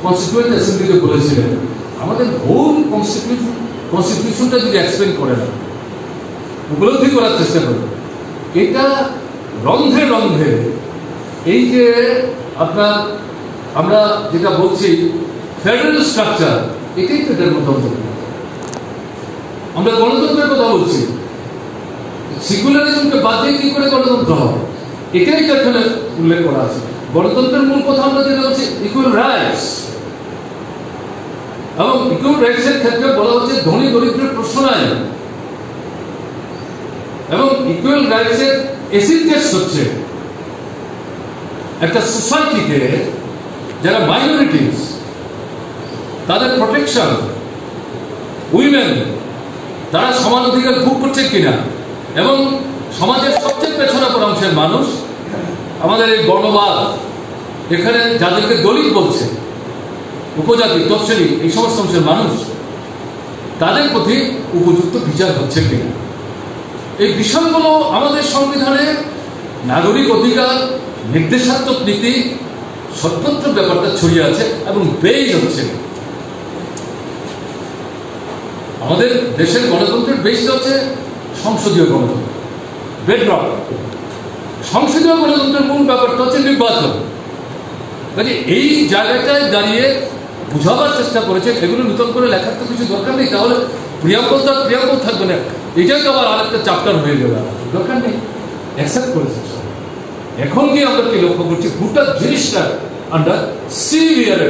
Speaker 1: কনস্টিটিউয়েন্ট অ্যাসেম্বলিতে বলেছিলেন, আমাদের হোল কনস্টিটিউশনটা যদি এক্সপ্লেন করে না, উপলব্ধি করার চেষ্টা করবে, এটা রন্ধে রন্ধে এই যে আমরা যেটা বলছি ফেডারেল স্ট্রাকচার, এটাই তো এটার মধ্যে অন্তর্ভুক্ত। আমরা গণতন্ত্রের কথা বলছি, সিকুলারিজমকে বাদ দিয়ে কি করে গণতন্ত্র হবে, এটাই তো এখানে উল্লেখ করা আছে। গণতন্ত্রের মূল কথা আমরা যেটা হচ্ছে ইকুয়াল রাইটস, এবং ইকুয়াল রাইটস এর ক্ষেত্রে বলা হচ্ছে ধনী দরিদ্রের প্রশ্ন নাই, এবং ইকুয়াল রাইটস এর এসিড টেস্ট হচ্ছে একটা সোসাইটিতে যারা মাইনরিটিস তাদের প্রোটেকশন, উইমেন তারা সমান অধিকার ভোগ করছে কিনা, এবং সমাজের সবচেয়ে পেছনে পড়া অংশের মানুষ, আমাদের এই বর্ণবাদ এখানে যাদেরকে দলিত বলছে, উপজাতি, তফসিলি, এই সমস্ত অংশের মানুষ, তাদের প্রতি উপযুক্ত বিচার হচ্ছে কিনা, এই বিষয়গুলো আমাদের সংবিধানে নাগরিক অধিকার, নির্দেশাত্মক নীতি, সর্বত্র ব্যাপারটা ছড়িয়ে আছে এবং বেই হচ্ছে। আমাদের দেশের গণতন্ত্রের বেসটা হচ্ছে সংসদীয় গণতন্ত্র, বেডরক। সংসদীয় গণতন্ত্রের মূল ব্যাপারটা হচ্ছে নির্বাচন। কাজে এই জায়গাটায় দাঁড়িয়ে বুঝাবার চেষ্টা করেছেন, এগুলো নতুন করে লেখার তো কিছু দরকার নেই, তাহলে প্রিয়াম্বল থাকবে না, এটাই তো আবার আরেকটা চ্যাপ্টার হয়ে যাবে, দরকার নেই, অ্যাকসেপ্ট করেছে। এখন কি আমরা কি লক্ষ্য করছি, গোটা জিনিসটা আন্ডার সিভিয়ার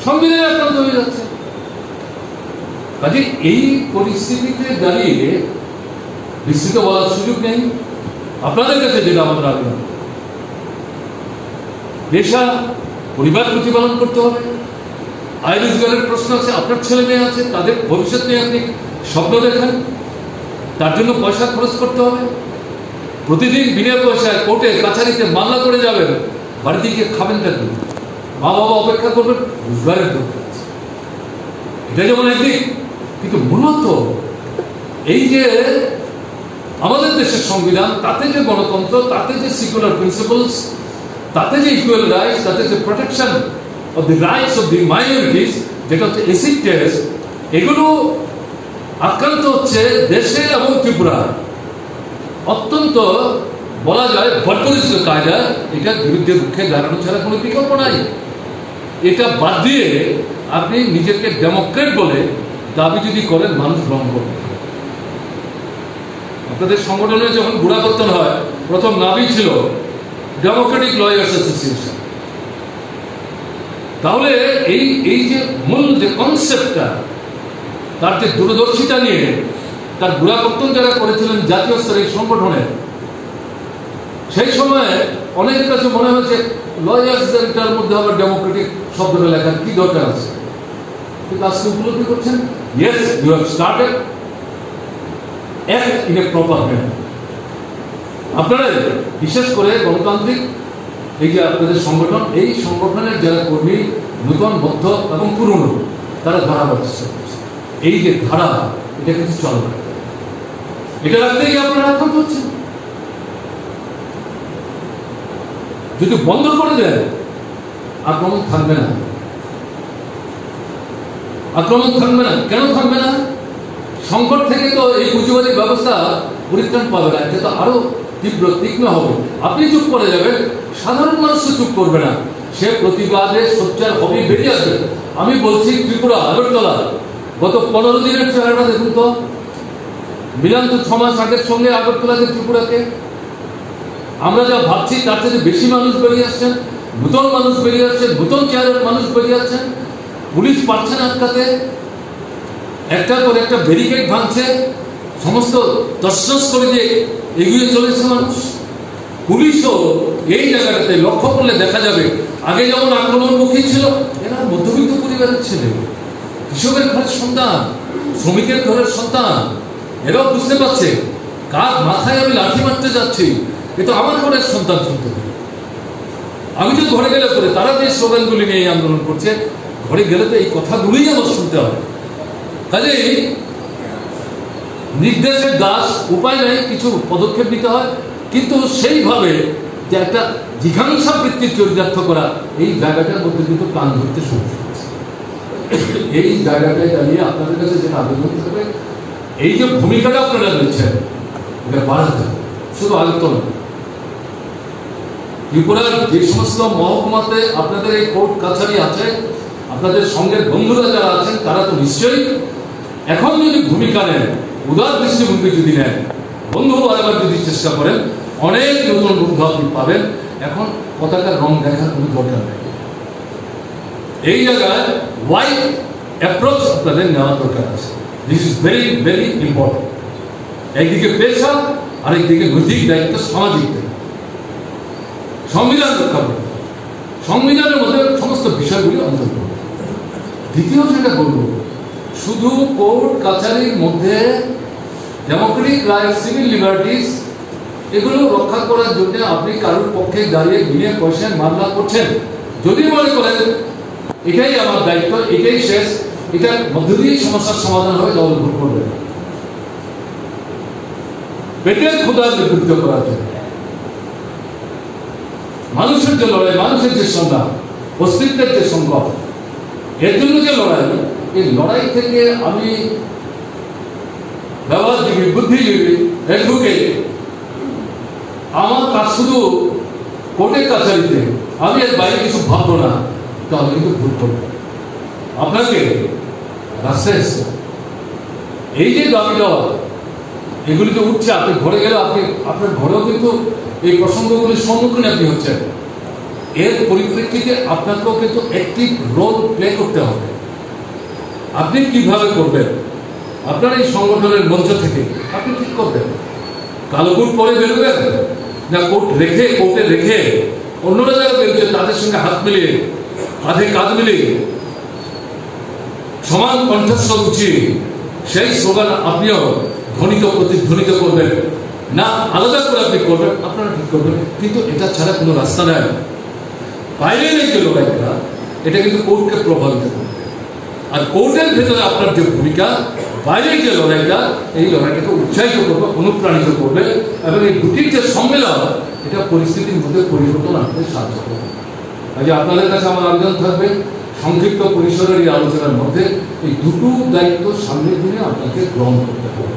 Speaker 1: সংবিধানে আক্রান্ত হয়ে যাচ্ছে। কাজে এই পরিস্থিতিতে দাঁড়িয়ে বিস্তৃত বলার সুযোগ নেই। আপনাদের কাছে যেটা আমাদের আবেদন, পেশা পরিবার প্রতিপালন করতে হবে, আয় রোজগারের প্রশ্ন আছে, আপনার ছেলে মেয়ে আছে, তাদের ভবিষ্যৎ নিয়ে আপনি স্বপ্ন দেখেন, তার জন্য পয়সা খরচ করতে হবে। প্রতিদিন বিনা পয়সায় কোর্টে কাছারিতে মামলা করে যাবেন, বাড়িতে গিয়ে খাবেন না, মা বাবা অপেক্ষা করবেন, রোজগারের দরকার আছে। এটা যেমন একদিক, কিন্তু মূলত এই যে আমাদের দেশের সংবিধান, তাতে যে গণতন্ত্র, তাতে যে সিকুলার প্রিন্সিপালস, তাতে যে ইকুয়াল রাইটস, তাতে যে protection of the rights of the minorities, যেটা হচ্ছে এসিড টেস্ট, এগুলো আক্রান্ত হচ্ছে দেশে এবং ত্রিপুরা। অত্যন্ত বলা যায় বর্বরিত কায়দা, এটার বিরুদ্ধে রুখে দাঁড়ানো ছাড়া কোনো বিকল্প নাই। এটা বাদ দিয়ে আপনি নিজেকে ডেমোক্রেট বলে দাবি যদি করেন, মানুষ গ্রহণ করবে। আপনাদের সংগঠনে যখন গোড়াপত্তন হয়, প্রথম নামই ছিল ডেমোক্রেটিক লয়ার্স অ্যাসোসিয়েশন। তাহলে এই যে মূল যে কনসেপ্টটা, তার যে দূরদর্শিতা নিয়ে তার গোড়াপত্তন যারা করেছিলেন জাতীয় স্তরের সংগঠনে, সেই সময় অনেকের কাছে মনে হয়েছে লয়ার্সটার মধ্যে আবার ডেমোক্রেটিক শব্দটা লেখার কি দরকার আছে, কিন্তু আজকে উপলব্ধি করছেন yes you have started act in a proper manner. আপনারা বিশেষ করে গণতান্ত্রিক এই যে আপনাদের সংগঠন, এই সংগঠনের যারা কর্মী নূতন বদ্ধ এবং পুরনো, তারা ধারাবার চেষ্টা করছে। এই যে ধারা, এটা কিন্তু চলে না, এটা রাখতে গিয়ে আপনারা আক্রান্ত হচ্ছেন। যদি বন্ধ করে দেন আক্রমণ থাকবে না, আক্রমণ থাকবে না। কেন থাকবে না? সংকট থেকে তো এই পুঁজিবাদী ব্যবস্থা পরিত্রাণ পাবে না, এটা তো আরো তীব্র তীক্ষ্ণ হবে। আপনি চুপ করে যাবেন, সাধারণ মানুষ চুপ করবে না, সে প্রতিবাদে সোচ্চার হবে, বেরিয়ে আসবে। আমি বলছি ত্রিপুরা আগরতলা গত 15 দিনের চেহারাটা দেখুন তো, মিলান তো 6 মাস আগের সঙ্গে আগরতলাকে ত্রিপুরাকে। আমরা যা ভাবছি তার থেকে বেশি মানুষ বেরিয়ে আসছেন, নূতন মানুষ বেরিয়ে আসছেন, নূতন চেহারার মানুষ বেরিয়ে আসছেন। পুলিশ পারছে না আটকাতে, একটার পর একটা ব্যারিকেড ভাঙছে, সমস্ত তসনস করে দিয়ে এগিয়ে চলেছে মানুষ। পুলিশও এই জায়গাটাতে লক্ষ্য করলে দেখা যাবে, আগে যেমন আক্রমণমুখী ছিল, এরা মধ্যবিত্ত পরিবারের ছেলে, কৃষকের ঘরের সন্তান, শ্রমিকের ঘরের সন্তান। এরাও বুঝতে পারছে কার মাথায় আমি লাঠি মারতে যাচ্ছি, এটা আমার ঘরের সন্তান শুনতে হবে। আমি তো ঘরে গেলে পরে তারা যে স্লোগানগুলি নিয়ে এই আন্দোলন করছে, ঘরে গেলে তো এই কথাগুলোই আমার শুনতে হবে। কাজেই নির্দেশের দাস, উপায় নাই, কিছু পদক্ষেপ নিতে হয়, কিন্তু সেইভাবে যে একটা জিঘাংসা বৃত্তির চরিতার্থ করা, এই জায়গাটার মধ্যে কিন্তু প্রাণ ধরতে শুরু করেছে। এই জায়গাটায় দাঁড়িয়ে আপনাদের কাছে যেটা আবেদন থাকবে, এই যে ভূমিকাটা আপনারা নিচ্ছেন, এটা বাড়াতে হবে। শুধু আগরতলা, ত্রিপুরার যে সমস্ত মহকুমাতে আপনাদের এই কোর্ট কাছারি আছে, আপনাদের সঙ্গের বন্ধুরা যারা আছেন, তারা তো নিশ্চয়ই এখন যদি ভূমিকা নেন, উদার দৃষ্টিভঙ্গি যদি নেন, বন্ধু বারবার যদি চেষ্টা করেন, অনেক নতুন বন্ধু আপনি পাবেন। এখন পতাকার রং দেখার কোনো দরকার নেই। এই জায়গায় ওয়াইড অ্যাপ্রোচ আপনাদের নেওয়ার দরকার আছে। This is very very important. একদিকে পেশা, আরেকদিকে নৈতিক দায়িত্ব, সামাজিক দায়িত্ব। সংবিধান রক্ষা করতে, সংবিধানের মধ্যে সমস্ত বিষয়গুলি অন্তর্ভুক্ত। দ্বিতীয় যেটা বলবো, শুধু কোর্ট কাছারির মধ্যে ডেমোক্রেটিক রাইট, সিভিল লিবার্টিস, এগুলো রক্ষা করার জন্য আপনি কারোর পক্ষে দাঁড়িয়ে বিনা পয়সায় মামলা করছেন, যদি মনে করেন এটাই আমার দায়িত্ব, এটাই শেষ, এটার মধ্য দিয়েই সমস্যার সমাধান হবে, তাহলে ভুল করবেন। পেটের ক্ষুধার বিরুদ্ধে করার জন্য, মানুষের যে লড়াই, মানুষের যে সংগ্রাম, অস্তিত্বের যে সংগ্রাম, এর জন্য যে লড়াই, এই লড়াই থেকে আমি ব্যবহারজীবী, বুদ্ধিজীবী, অ্যাডভোকেট, আমার কাজ শুধু কোর্টের কাছারিতে, আমি এর বাইরে কিছু ভাববো না, তাহলে কিন্তু ভুল করবো। আপনাকে রাস্তায় এসছে এই যে দাবি দেওয়া, এগুলি তো উঠছে, আপনি ঘরে গেলে আপনি আপনার ঘরেও কিন্তু এই প্রসঙ্গগুলির সম্মুখীন আপনি হচ্ছেন। এর পরিপ্রেক্ষিতে আপনাকেও কিন্তু অ্যাক্টিভ রোল প্লে করতে হবে। আপনি কিভাবে করবেন, আপনার এই সংগঠনের মঞ্চ থেকে আপনি ঠিক করবেন। কালো কোট পরে বেরোবেন, না কোর্টে রেখে অন্যরা যারা বেরোচ্ছে তাদের সঙ্গে হাত মিলিয়ে, কাঁধে কাঁধ মিলিয়ে সমান কণ্ঠস্বর উচিত, সেই স্লোগান আপনিও প্রতিধ্বনিত করবেন, না আলাদা করে আপনি করবেন, আপনারা ঠিক করবেন। কিন্তু এটা ছাড়া কোনো রাস্তা নেই। বাইরের এই যে লড়াইটা, এটা কিন্তু কোর্টকে প্রভাবিত করবে, আর কোর্টের ভেতরে আপনার যে ভূমিকা, বাইরের যে লড়াইটা, এই লড়াইটাকে উৎসাহিত করবে, অনুপ্রাণিত করবে, এবং এই দুটির যে সম্মেলন, এটা পরিস্থিতির মধ্যে পরিবর্তন আনতে সাহায্য করবে। কাজে আপনাদের কাছে আমার আবেদন থাকবে, সংক্ষিপ্ত পরিসরের এই আলোচনার মধ্যে এই দুটো দায়িত্ব সামনের দিনে আপনাকে গ্রহণ করতে হবে।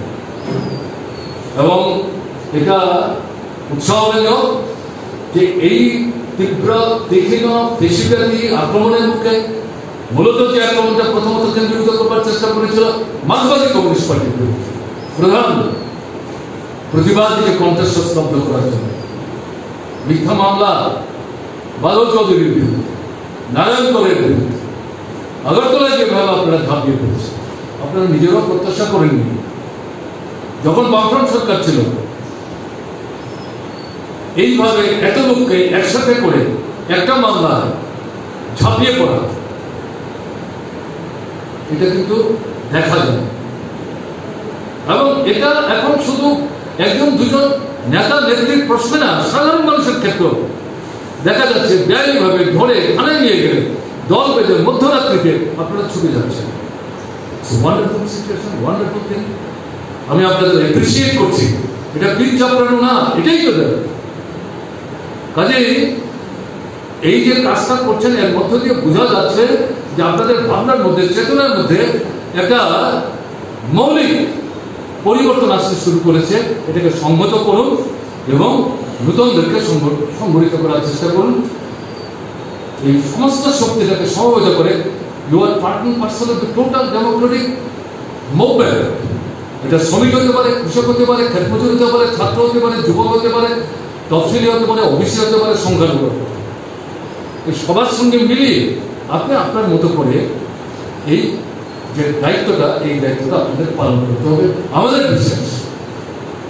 Speaker 1: এবং এটা উৎসাহজনক যে এই তীব্র তীক্ষ্ণ ফেসিবাদী আক্রমণের মুখে মূলত যে আক্রমণটা প্রথমত কেন্দ্রীভূত করবার চেষ্টা করেছিল মার্ক্সবাদী কমিউনিস্ট পার্টির বিরুদ্ধে, প্রধান প্রতিবাদীকে কণ্ঠস্বর স্তব্ধ করার জন্য মিথ্যা মামলা বাদল চৌধুরীর বিরুদ্ধে, নারায়ণ করের বিরুদ্ধে, আগরতলায় যেভাবে আপনারা ঝাঁপিয়ে পড়েছেন, আপনারা নিজেরাও প্রত্যাশা করেননি। যখন বামফ্রন্ট সরকার ছিল, এইভাবে এত লোককে একসাথে করে একটা মামলা ঝাঁপিয়ে পড়া, এটা কিন্তু দেখা যায়। এবং এটা এখন শুধু একজন দুজন নেতা নেত্রীর প্রশ্ন না, সাধারণ মানুষের ক্ষেত্রেও দেখা যাচ্ছে ব্যয়ভাবে ধরে থানায় নিয়ে গেলে দল বেঁধে মধ্যরাত্রিতে আপনারা ছুটে যাচ্ছেন। Wonderful situation, wonderful thing. আমি আপনাদের অ্যাপ্রিসিয়েট করছি। এটা পিঠ চাপড়ানো না, এটাই তো দেয়। কাজেই এই যে কাজটা করছেন এর মধ্য দিয়ে বোঝা যাচ্ছে যে আপনাদের ভাবনার মধ্যে, চেতনার মধ্যে একটা মৌলিক পরিবর্তন আসতে শুরু করেছে। এটাকে সংহত করুন এবং নূতনদেরকে সংগঠিত করার চেষ্টা করুন। এই সমস্ত শক্তিটাকে সমবেত করে you are part and parcel of the total democratic movement. এটা শ্রমিক হতে পারে, কৃষক হতে পারে, ক্ষেতমজুর হতে পারে, ছাত্র হতে পারে, যুবক হতে পারে, তফসিলি হতে পারে, ওবিসি হতে পারে, সংখ্যালঘু হতে পারে। এই সবার সঙ্গে মিলিয়ে আপনি আপনার মতো করে এই যে দায়িত্বটা, এই দায়িত্বটা আপনাদের পালন করতে হবে।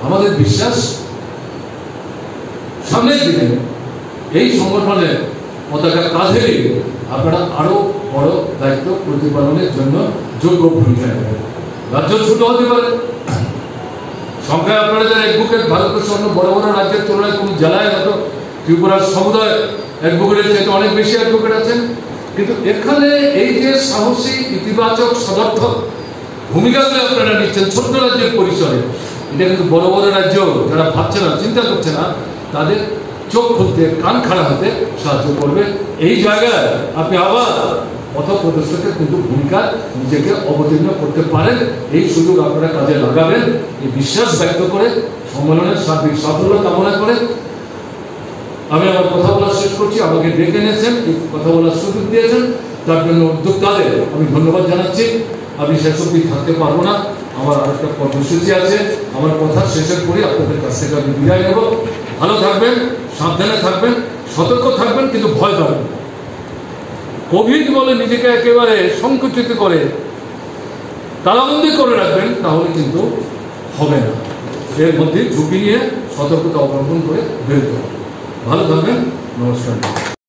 Speaker 1: আমাদের বিশ্বাস সামনের দিনে এই সংগঠনের পতাকা কাঁধে নিয়ে আপনারা আরো বড় দায়িত্ব প্রতিপালনের জন্য যোগ্য ভূমিকা নেবেন। রাজ্য ছোট হতে পারে, সংখ্যায় আপনারা যারা অ্যাডভোকেট ভারতবর্ষের অন্য বড় বড় রাজ্যের তুলনায় কোনো জেলায় হয়তো ত্রিপুরার সমুদায় অ্যাডভোকেটের চাইতে অনেক বেশি অ্যাডভোকেট আছেন, কিন্তু এখানে এই যে সাহসী, ইতিবাচক, সদর্থক ভূমিকাগুলো আপনারা নিচ্ছেন ছোট্ট রাজ্যের পরিসরে, এটা কিন্তু বড় বড় রাজ্য যারা ভাবছে না, চিন্তা করছে না, তাদের চোখ খুলতে, কান খাড়া হতে সাহায্য করবে। এই জায়গায় আপনি আবার পথপ্রদর্শকের কিন্তু ভূমিকা নিজেকে অবতীর্ণ করতে পারেন। এই সুযোগ আপনারা কাজে লাগাবেন, এই বিশ্বাস ব্যক্ত করে সম্মেলনের সার্বিক সাফল্য কামনা করে আমি আমার কথা বলা শেষ করছি। আমাকে ডেকে এনেছেন, এই কথা বলার সুযোগ দিয়েছেন, তার জন্য উদ্যোক্তাদের আমি ধন্যবাদ জানাচ্ছি। আমি শেষ অবধি থাকতে পারবো না, আমার আরেকটা কর্মসূচি আছে। আমার কথা শেষের পরে আপনাদের কাছ থেকে আমি বিদায় নেব। ভালো থাকবেন, সাবধানে থাকবেন, সতর্ক থাকবেন, কিন্তু ভয় পাবেন। কোভিড বলে নিজেকে একেবারে সংকুচিত করে তালাবন্দি করে রাখবেন, তাহলে কিন্তু হবে না। এর মধ্যে ঝুঁকি নিয়ে সতর্কতা অবলম্বন করে বেরোতে হবে। ভালো থাকবেন, নমস্কার।